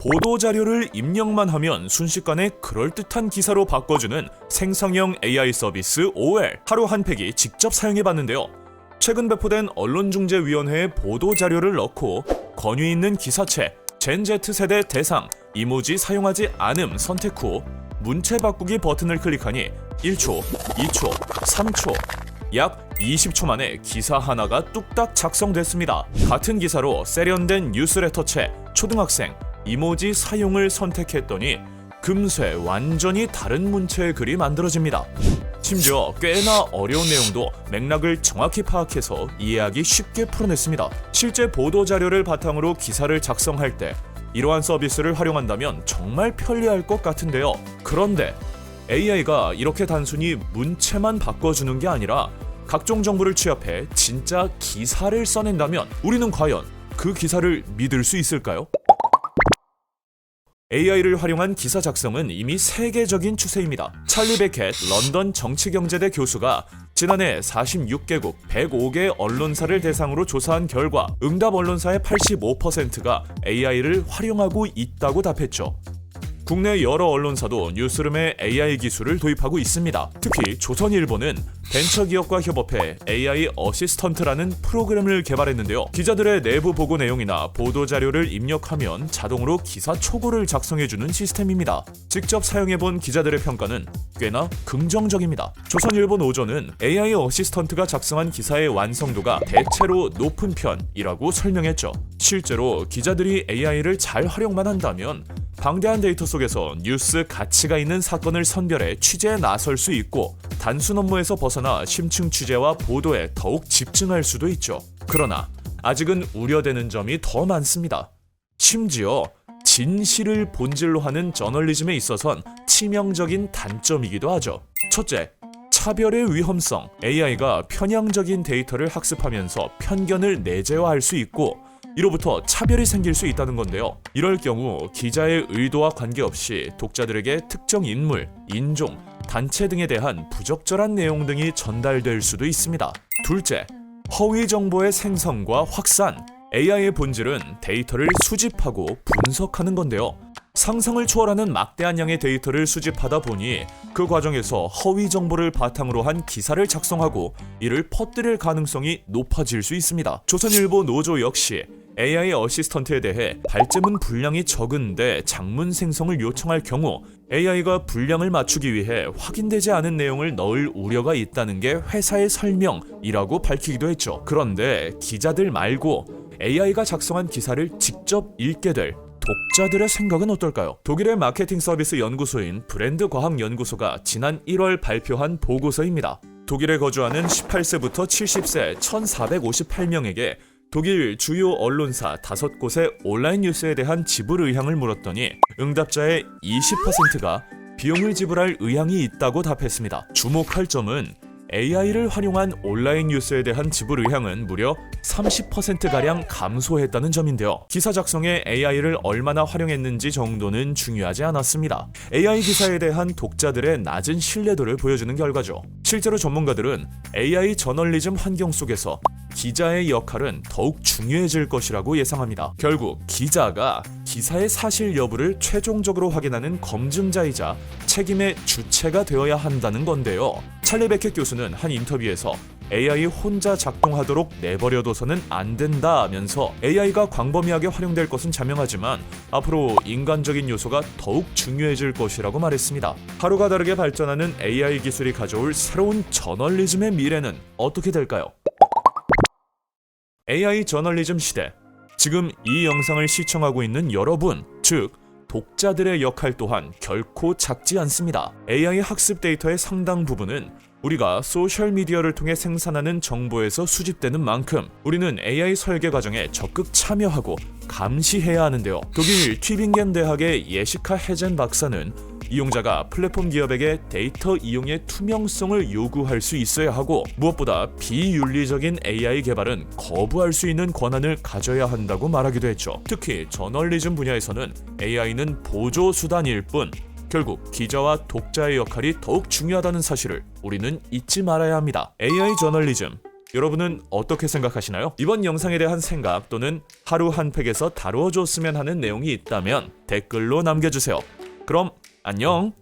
보도자료를 입력만 하면 순식간에 그럴듯한 기사로 바꿔주는 생성형 AI 서비스 OL, 하루 한 팩이 직접 사용해봤는데요. 최근 배포된 언론중재위원회의 보도자료를 넣고 권위 있는 기사체, 젠Z 세대 대상, 이모지 사용하지 않음 선택 후 문체 바꾸기 버튼을 클릭하니 1초, 2초, 3초, 약 20초 만에 기사 하나가 뚝딱 작성됐습니다. 같은 기사로 세련된 뉴스레터체, 초등학생, 이모지 사용을 선택했더니 금세 완전히 다른 문체의 글이 만들어집니다. 심지어 꽤나 어려운 내용도 맥락을 정확히 파악해서 이해하기 쉽게 풀어냈습니다. 실제 보도자료를 바탕으로 기사를 작성할 때 이러한 서비스를 활용한다면 정말 편리할 것 같은데요. 그런데 AI가 이렇게 단순히 문체만 바꿔주는 게 아니라 각종 정보를 취합해 진짜 기사를 써낸다면 우리는 과연 그 기사를 믿을 수 있을까요? AI를 활용한 기사 작성은 이미 세계적인 추세입니다. 찰리 베켓 런던 정치경제대 교수가 지난해 46개국 105개 언론사를 대상으로 조사한 결과 응답 언론사의 85%가 AI를 활용하고 있다고 답했죠. 국내 여러 언론사도 뉴스룸에 AI 기술을 도입하고 있습니다. 특히 조선일보는 벤처기업과 협업해 AI 어시스턴트라는 프로그램을 개발했는데요. 기자들의 내부 보고 내용이나 보도 자료를 입력하면 자동으로 기사 초고를 작성해주는 시스템입니다. 직접 사용해본 기자들의 평가는 꽤나 긍정적입니다. 조선일보 노조는 AI 어시스턴트가 작성한 기사의 완성도가 대체로 높은 편이라고 설명했죠. 실제로 기자들이 AI를 잘 활용만 한다면 방대한 데이터 속에서 뉴스 가치가 있는 사건을 선별해 취재에 나설 수 있고 단순 업무에서 벗어나 심층 취재와 보도에 더욱 집중할 수도 있죠. 그러나 아직은 우려되는 점이 더 많습니다. 심지어 진실을 본질로 하는 저널리즘에 있어선 치명적인 단점이기도 하죠. 첫째, 차별의 위험성. AI가 편향적인 데이터를 학습하면서 편견을 내재화할 수 있고 이로부터 차별이 생길 수 있다는 건데요. 이럴 경우 기자의 의도와 관계없이 독자들에게 특정 인물, 인종, 단체 등에 대한 부적절한 내용 등이 전달될 수도 있습니다. 둘째, 허위 정보의 생성과 확산. AI의 본질은 데이터를 수집하고 분석하는 건데요. 상상을 초월하는 막대한 양의 데이터를 수집하다 보니 그 과정에서 허위 정보를 바탕으로 한 기사를 작성하고 이를 퍼뜨릴 가능성이 높아질 수 있습니다. 조선일보 노조 역시 AI 어시스턴트에 대해 발제문 분량이 적은데 장문 생성을 요청할 경우 AI가 분량을 맞추기 위해 확인되지 않은 내용을 넣을 우려가 있다는 게 회사의 설명이라고 밝히기도 했죠. 그런데 기자들 말고 AI가 작성한 기사를 직접 읽게 될 독자들의 생각은 어떨까요? 독일의 마케팅 서비스 연구소인 브랜드 과학 연구소가 지난 1월 발표한 보고서입니다. 독일에 거주하는 18세부터 70세 1,458명에게 독일 주요 언론사 5곳의 온라인 뉴스에 대한 지불 의향을 물었더니 응답자의 20%가 비용을 지불할 의향이 있다고 답했습니다. 주목할 점은 AI를 활용한 온라인 뉴스에 대한 지불 의향은 무려 30%가량 감소했다는 점인데요. 기사 작성에 AI를 얼마나 활용했는지 정도는 중요하지 않았습니다. AI 기사에 대한 독자들의 낮은 신뢰도를 보여주는 결과죠. 실제로 전문가들은 AI 저널리즘 환경 속에서 기자의 역할은 더욱 중요해질 것이라고 예상합니다. 결국 기자가 기사의 사실 여부를 최종적으로 확인하는 검증자이자 책임의 주체가 되어야 한다는 건데요. 찰리 베켓 교수는 한 인터뷰에서 AI 혼자 작동하도록 내버려둬서는 안 된다면서 AI가 광범위하게 활용될 것은 자명하지만 앞으로 인간적인 요소가 더욱 중요해질 것이라고 말했습니다. 하루가 다르게 발전하는 AI 기술이 가져올 새로운 저널리즘의 미래는 어떻게 될까요? AI 저널리즘 시대. 지금 이 영상을 시청하고 있는 여러분, 즉 독자들의 역할 또한 결코 작지 않습니다. AI 학습 데이터의 상당 부분은 우리가 소셜미디어를 통해 생산하는 정보에서 수집되는 만큼 우리는 AI 설계 과정에 적극 참여하고 감시해야 하는데요. 독일 튜빙겐 대학의 예시카 헤젠 박사는 이용자가 플랫폼 기업에게 데이터 이용의 투명성을 요구할 수 있어야 하고 무엇보다 비윤리적인 AI 개발은 거부할 수 있는 권한을 가져야 한다고 말하기도 했죠. 특히 저널리즘 분야에서는 AI는 보조 수단일 뿐 결국 기자와 독자의 역할이 더욱 중요하다는 사실을 우리는 잊지 말아야 합니다. AI 저널리즘, 여러분은 어떻게 생각하시나요? 이번 영상에 대한 생각 또는 하루 한 팩에서 다루어줬으면 하는 내용이 있다면 댓글로 남겨주세요. 그럼 안녕!